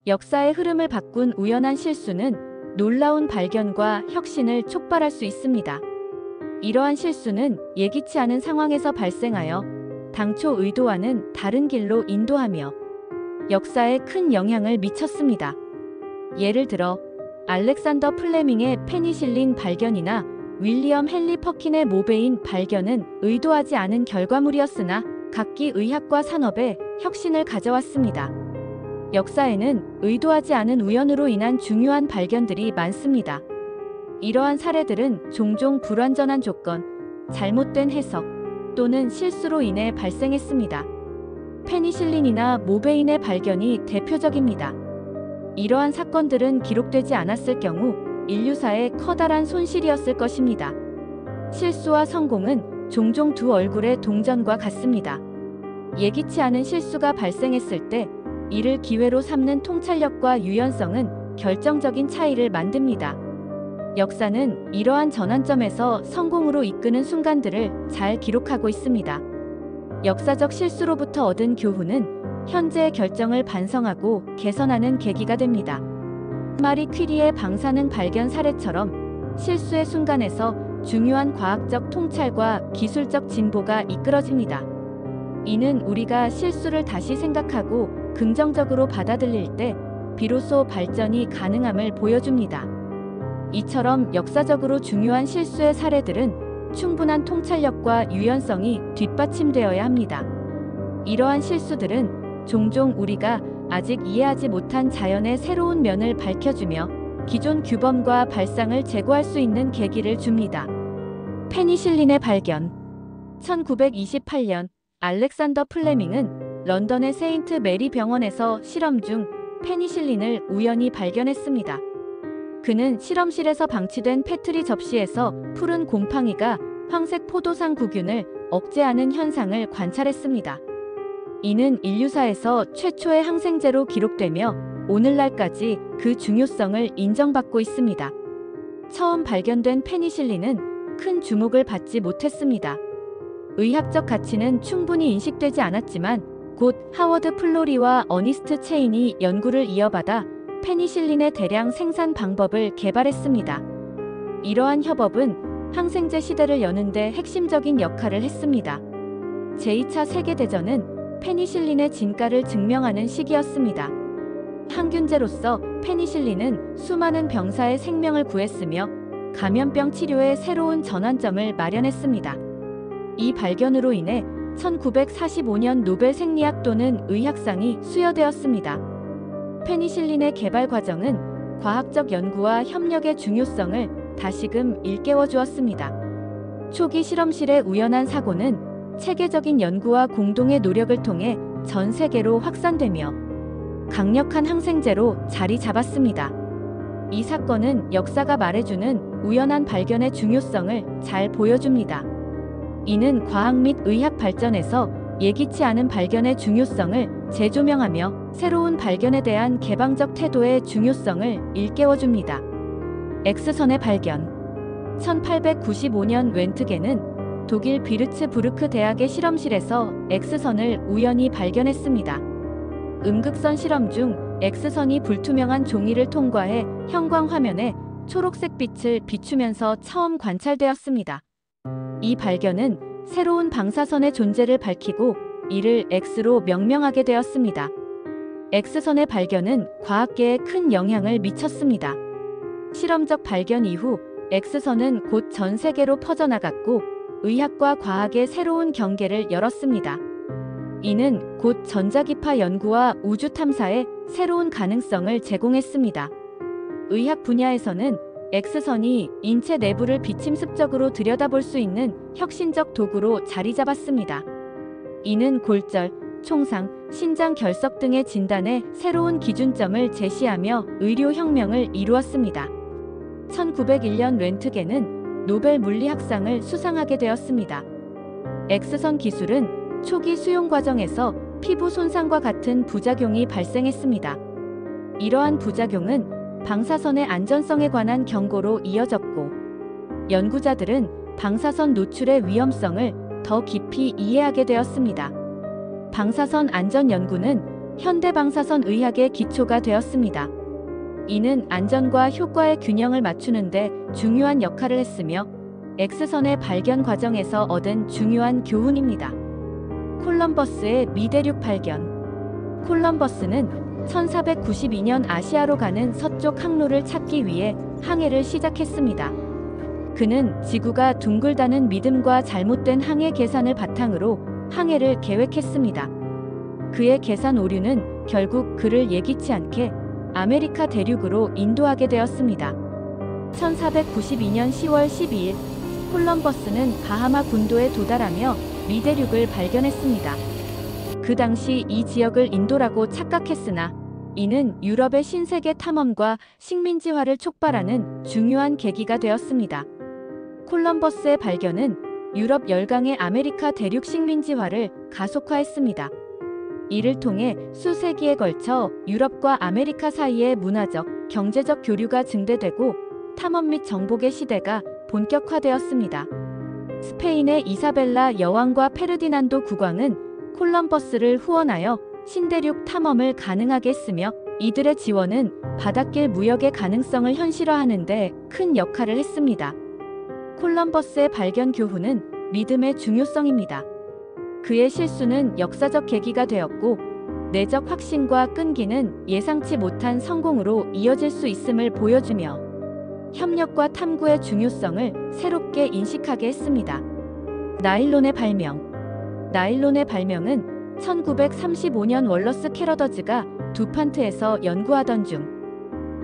역사의 흐름을 바꾼 우연한 실수는 놀라운 발견과 혁신을 촉발할 수 있습니다. 이러한 실수는 예기치 않은 상황에서 발생하여 당초 의도와는 다른 길로 인도하며 역사에 큰 영향을 미쳤습니다. 예를 들어 알렉산더 플레밍의 페니실린 발견이나 윌리엄 헨리 퍼킨의 모베인 발견은 의도하지 않은 결과물이었으나 각기 의학과 산업에 혁신을 가져왔습니다. 역사에는 의도하지 않은 우연으로 인한 중요한 발견들이 많습니다. 이러한 사례들은 종종 불완전한 조건, 잘못된 해석 또는 실수로 인해 발생했습니다. 페니실린이나 모베인의 발견이 대표적입니다. 이러한 사건들은 기록되지 않았을 경우 인류사에 커다란 손실이었을 것입니다. 실수와 성공은 종종 두 얼굴의 동전과 같습니다. 예기치 않은 실수가 발생했을 때 이를 기회로 삼는 통찰력과 유연성은 결정적인 차이를 만듭니다. 역사는 이러한 전환점에서 성공으로 이끄는 순간들을 잘 기록하고 있습니다. 역사적 실수로부터 얻은 교훈은 현재의 결정을 반성하고 개선하는 계기가 됩니다. 마리 퀴리의 방사능 발견 사례처럼 실수의 순간에서 중요한 과학적 통찰과 기술적 진보가 이끌어집니다. 이는 우리가 실수를 다시 생각하고 긍정적으로 받아들일 때 비로소 발전이 가능함을 보여줍니다. 이처럼 역사적으로 중요한 실수의 사례들은 충분한 통찰력과 유연성이 뒷받침되어야 합니다. 이러한 실수들은 종종 우리가 아직 이해하지 못한 자연의 새로운 면을 밝혀주며 기존 규범과 발상을 제고할 수 있는 계기를 줍니다. 페니실린의 발견. 1928년 알렉산더 플레밍은 런던의 세인트 메리 병원에서 실험 중 페니실린을 우연히 발견했습니다. 그는 실험실에서 방치된 페트리 접시에서 푸른 곰팡이가 황색 포도상 구균을 억제하는 현상을 관찰했습니다. 이는 인류사에서 최초의 항생제로 기록되며 오늘날까지 그 중요성을 인정받고 있습니다. 처음 발견된 페니실린은 큰 주목을 받지 못했습니다. 의학적 가치는 충분히 인식되지 않았지만 곧 하워드 플로리와 어니스트 체인이 연구를 이어받아 페니실린의 대량 생산 방법을 개발했습니다. 이러한 협업은 항생제 시대를 여는 데 핵심적인 역할을 했습니다. 제2차 세계대전은 페니실린의 진가를 증명하는 시기였습니다. 항균제로서 페니실린은 수많은 병사의 생명을 구했으며 감염병 치료의 새로운 전환점을 마련했습니다. 이 발견으로 인해 1945년 노벨 생리학 또는 의학상이 수여되었습니다. 페니실린의 개발 과정은 과학적 연구와 협력의 중요성을 다시금 일깨워 주었습니다. 초기 실험실의 우연한 사고는 체계적인 연구와 공동의 노력을 통해 전 세계로 확산되며 강력한 항생제로 자리 잡았습니다. 이 사건은 역사가 말해주는 우연한 발견의 중요성을 잘 보여줍니다. 이는 과학 및 의학 발전에서 예기치 않은 발견의 중요성을 재조명하며 새로운 발견에 대한 개방적 태도의 중요성을 일깨워줍니다. X선의 발견. 1895년 웬트겐은 독일 비르츠부르크 대학의 실험실에서 X선을 우연히 발견했습니다. 음극선 실험 중 X선이 불투명한 종이를 통과해 형광 화면에 초록색 빛을 비추면서 처음 관찰되었습니다. 이 발견은 새로운 방사선의 존재를 밝히고 이를 X로 명명하게 되었습니다. X선의 발견은 과학계에 큰 영향을 미쳤습니다. 실험적 발견 이후 X선은 곧 전 세계로 퍼져나갔고 의학과 과학의 새로운 경계를 열었습니다. 이는 곧 전자기파 연구와 우주 탐사에 새로운 가능성을 제공했습니다. 의학 분야에서는 X선이 인체 내부를 비침습적으로 들여다볼 수 있는 혁신적 도구로 자리 잡았습니다. 이는 골절, 총상, 신장 결석 등의 진단에 새로운 기준점을 제시하며 의료혁명을 이루었습니다. 1901년 렌트겐은 노벨 물리학상을 수상하게 되었습니다. X선 기술은 초기 수용 과정에서 피부 손상과 같은 부작용이 발생했습니다. 이러한 부작용은 방사선의 안전성에 관한 경고로 이어졌고, 연구자들은 방사선 노출의 위험성을 더 깊이 이해하게 되었습니다. 방사선 안전 연구는 현대방사선 의학의 기초가 되었습니다. 이는 안전과 효과의 균형을 맞추는데 중요한 역할을 했으며 X선의 발견 과정에서 얻은 중요한 교훈입니다. 콜럼버스의 미대륙 발견. 콜럼버스는 1492년 아시아로 가는 서쪽 항로를 찾기 위해 항해를 시작했습니다. 그는 지구가 둥글다는 믿음과 잘못된 항해 계산을 바탕으로 항해를 계획했습니다. 그의 계산 오류는 결국 그를 예기치 않게 아메리카 대륙으로 인도하게 되었습니다. 1492년 10월 12일 콜럼버스는 바하마 군도에 도달하며 미대륙을 발견했습니다. 그 당시 이 지역을 인도라고 착각했으나 이는 유럽의 신세계 탐험과 식민지화를 촉발하는 중요한 계기가 되었습니다. 콜럼버스의 발견은 유럽 열강의 아메리카 대륙 식민지화를 가속화했습니다. 이를 통해 수세기에 걸쳐 유럽과 아메리카 사이의 문화적, 경제적 교류가 증대되고 탐험 및 정복의 시대가 본격화되었습니다. 스페인의 이사벨라 여왕과 페르디난도 국왕은 콜럼버스를 후원하여 신대륙 탐험을 가능하게 했으며 이들의 지원은 바닷길 무역의 가능성을 현실화하는 데 큰 역할을 했습니다. 콜럼버스의 발견 교훈은 믿음의 중요성입니다. 그의 실수는 역사적 계기가 되었고 내적 확신과 끈기는 예상치 못한 성공으로 이어질 수 있음을 보여주며 협력과 탐구의 중요성을 새롭게 인식하게 했습니다. 나일론의 발명. 나일론의 발명은 1935년 월러스 캐러더즈가 두판트에서 연구하던 중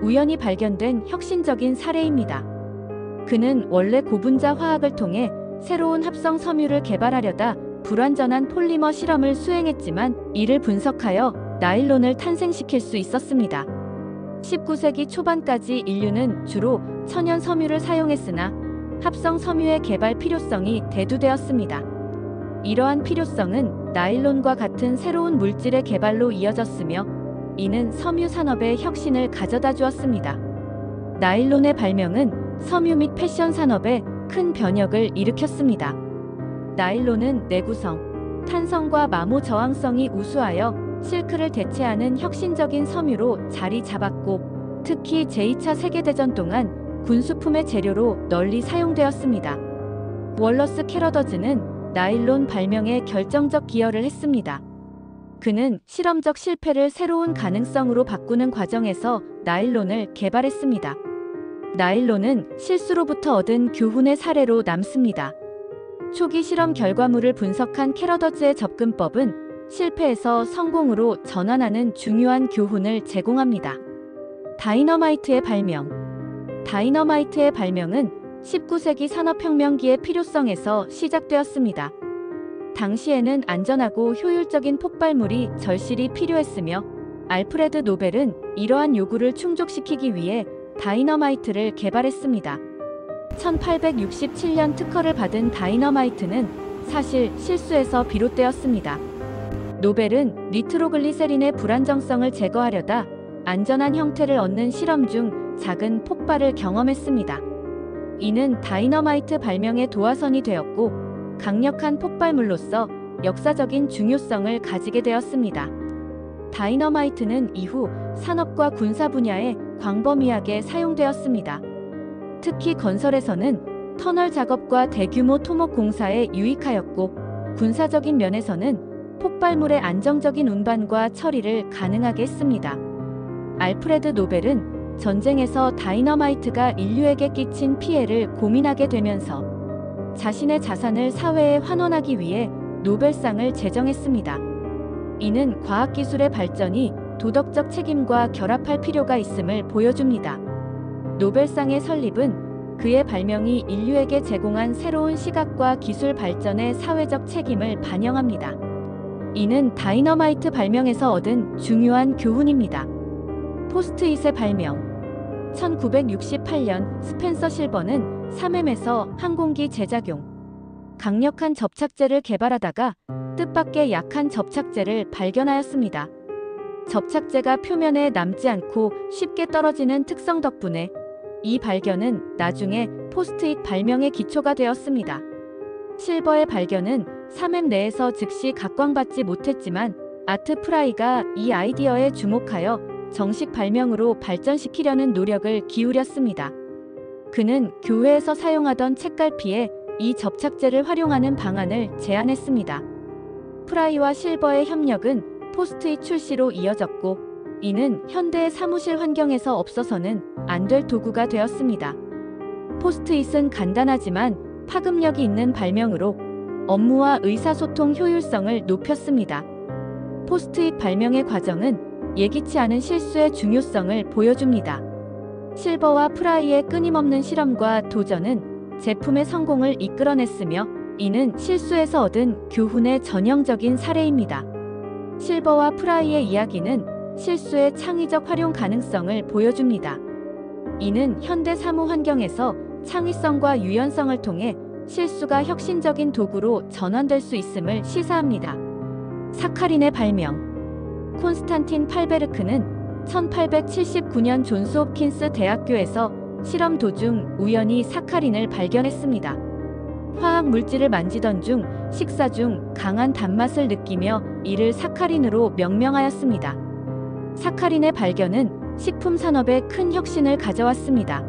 우연히 발견된 혁신적인 사례입니다. 그는 원래 고분자 화학을 통해 새로운 합성 섬유를 개발하려다 불완전한 폴리머 실험을 수행했지만 이를 분석하여 나일론을 탄생시킬 수 있었습니다. 19세기 초반까지 인류는 주로 천연 섬유를 사용했으나 합성 섬유의 개발 필요성이 대두되었습니다. 이러한 필요성은 나일론과 같은 새로운 물질의 개발로 이어졌으며 이는 섬유 산업의 혁신을 가져다 주었습니다. 나일론의 발명은 섬유 및 패션 산업에 큰 변혁을 일으켰습니다. 나일론은 내구성, 탄성과 마모 저항성이 우수하여 실크를 대체하는 혁신적인 섬유로 자리 잡았고 특히 제2차 세계대전 동안 군수품의 재료로 널리 사용되었습니다. 월러스 캐러더즈는 나일론 발명에 결정적 기여를 했습니다. 그는 실험적 실패를 새로운 가능성으로 바꾸는 과정에서 나일론을 개발했습니다. 나일론은 실수로부터 얻은 교훈의 사례로 남습니다. 초기 실험 결과물을 분석한 캐러더즈의 접근법은 실패에서 성공으로 전환하는 중요한 교훈을 제공합니다. 다이너마이트의 발명. 다이너마이트의 발명은 19세기 산업혁명기의 필요성에서 시작되었습니다. 당시에는 안전하고 효율적인 폭발물이 절실히 필요했으며 알프레드 노벨은 이러한 요구를 충족시키기 위해 다이너마이트를 개발했습니다. 1867년 특허를 받은 다이너마이트는 사실 실수에서 비롯되었습니다. 노벨은 니트로글리세린의 불안정성을 제거하려다 안전한 형태를 얻는 실험 중 작은 폭발을 경험했습니다. 이는 다이너마이트 발명의 도화선이 되었고 강력한 폭발물로서 역사적인 중요성을 가지게 되었습니다. 다이너마이트는 이후 산업과 군사 분야에 광범위하게 사용되었습니다. 특히 건설에서는 터널 작업과 대규모 토목 공사에 유익하였고 군사적인 면에서는 폭발물의 안정적인 운반과 처리를 가능하게 했습니다. 알프레드 노벨은 전쟁에서 다이너마이트가 인류에게 끼친 피해를 고민하게 되면서 자신의 자산을 사회에 환원하기 위해 노벨상을 제정했습니다. 이는 과학기술의 발전이 도덕적 책임과 결합할 필요가 있음을 보여줍니다. 노벨상의 설립은 그의 발명이 인류에게 제공한 새로운 시각과 기술 발전의 사회적 책임을 반영합니다. 이는 다이너마이트 발명에서 얻은 중요한 교훈입니다. 포스트잇의 발명. 1968년 스펜서 실버는 3M에서 항공기 제작용 강력한 접착제를 개발하다가 뜻밖의 약한 접착제를 발견하였습니다. 접착제가 표면에 남지 않고 쉽게 떨어지는 특성 덕분에 이 발견은 나중에 포스트잇 발명의 기초가 되었습니다. 실버의 발견은 3M 내에서 즉시 각광받지 못했지만 아트 프라이가 이 아이디어에 주목하여 정식 발명으로 발전시키려는 노력을 기울였습니다. 그는 교회에서 사용하던 책갈피에 이 접착제를 활용하는 방안을 제안했습니다. 프라이와 실버의 협력은 포스트잇 출시로 이어졌고, 이는 현대의 사무실 환경에서 없어서는 안 될 도구가 되었습니다. 포스트잇은 간단하지만 파급력이 있는 발명으로 업무와 의사소통 효율성을 높였습니다. 포스트잇 발명의 과정은 예기치 않은 실수의 중요성을 보여줍니다. 실버와 프라이의 끊임없는 실험과 도전은 제품의 성공을 이끌어냈으며, 이는 실수에서 얻은 교훈의 전형적인 사례입니다. 실버와 프라이의 이야기는 실수의 창의적 활용 가능성을 보여줍니다. 이는 현대 사무 환경에서 창의성과 유연성을 통해 실수가 혁신적인 도구로 전환될 수 있음을 시사합니다. 사카린의 발명. 콘스탄틴 팔베르크는 1879년 존스 홉킨스 대학교에서 실험 도중 우연히 사카린을 발견했습니다. 화학 물질을 만지던 중 식사 중 강한 단맛을 느끼며 이를 사카린으로 명명하였습니다. 사카린의 발견은 식품 산업에 큰 혁신을 가져왔습니다.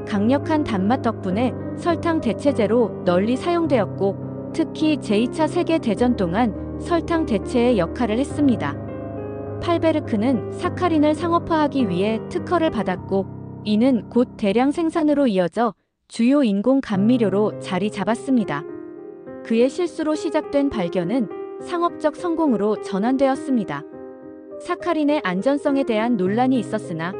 강력한 단맛 덕분에 설탕 대체제로 널리 사용되었고, 특히 제2차 세계대전 동안 설탕 대체의 역할을 했습니다. 팔베르크는 사카린을 상업화하기 위해 특허를 받았고, 이는 곧 대량 생산으로 이어져 주요 인공 감미료로 자리 잡았습니다. 그의 실수로 시작된 발견은 상업적 성공으로 전환되었습니다. 사카린의 안전성에 대한 논란이 있었으나,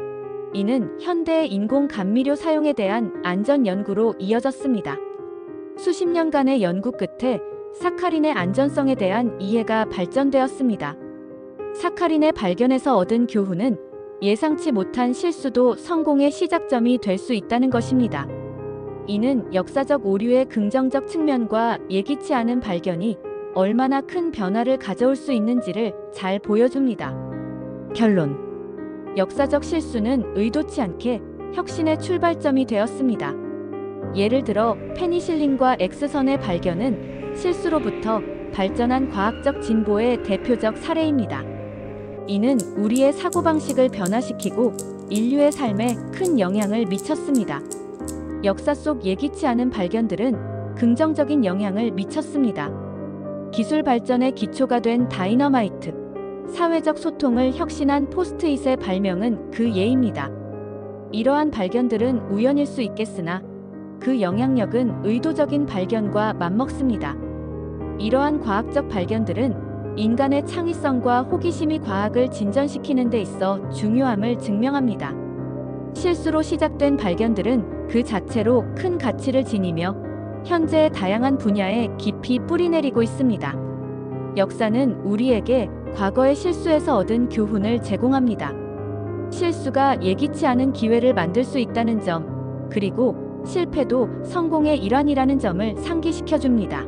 이는 현대의 인공 감미료 사용에 대한 안전 연구로 이어졌습니다. 수십 년간의 연구 끝에 사카린의 안전성에 대한 이해가 발전되었습니다. 사카린의 발견에서 얻은 교훈은 예상치 못한 실수도 성공의 시작점이 될 수 있다는 것입니다. 이는 역사적 오류의 긍정적 측면과 예기치 않은 발견이 얼마나 큰 변화를 가져올 수 있는지를 잘 보여줍니다. 결론. 역사적 실수는 의도치 않게 혁신의 출발점이 되었습니다. 예를 들어 페니실린과 X선의 발견은 실수로부터 발전한 과학적 진보의 대표적 사례입니다. 이는 우리의 사고방식을 변화시키고 인류의 삶에 큰 영향을 미쳤습니다. 역사 속 예기치 않은 발견들은 긍정적인 영향을 미쳤습니다. 기술 발전의 기초가 된 다이너마이트, 사회적 소통을 혁신한 포스트잇의 발명은 그 예입니다. 이러한 발견들은 우연일 수 있겠으나 그 영향력은 의도적인 발견과 맞먹습니다. 이러한 과학적 발견들은 인간의 창의성과 호기심이 과학을 진전시키는 데 있어 중요함을 증명합니다. 실수로 시작된 발견들은 그 자체로 큰 가치를 지니며 현재의 다양한 분야에 깊이 뿌리내리고 있습니다. 역사는 우리에게 과거의 실수에서 얻은 교훈을 제공합니다. 실수가 예기치 않은 기회를 만들 수 있다는 점, 그리고 실패도 성공의 일환이라는 점을 상기시켜줍니다.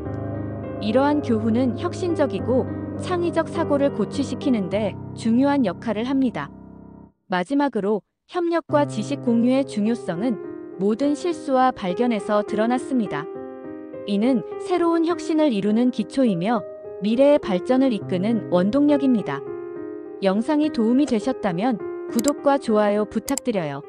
이러한 교훈은 혁신적이고 창의적 사고를 고취시키는데 중요한 역할을 합니다. 마지막으로 협력과 지식 공유의 중요성은 모든 실수와 발견에서 드러났습니다. 이는 새로운 혁신을 이루는 기초이며 미래의 발전을 이끄는 원동력입니다. 영상이 도움이 되셨다면 구독과 좋아요 부탁드려요.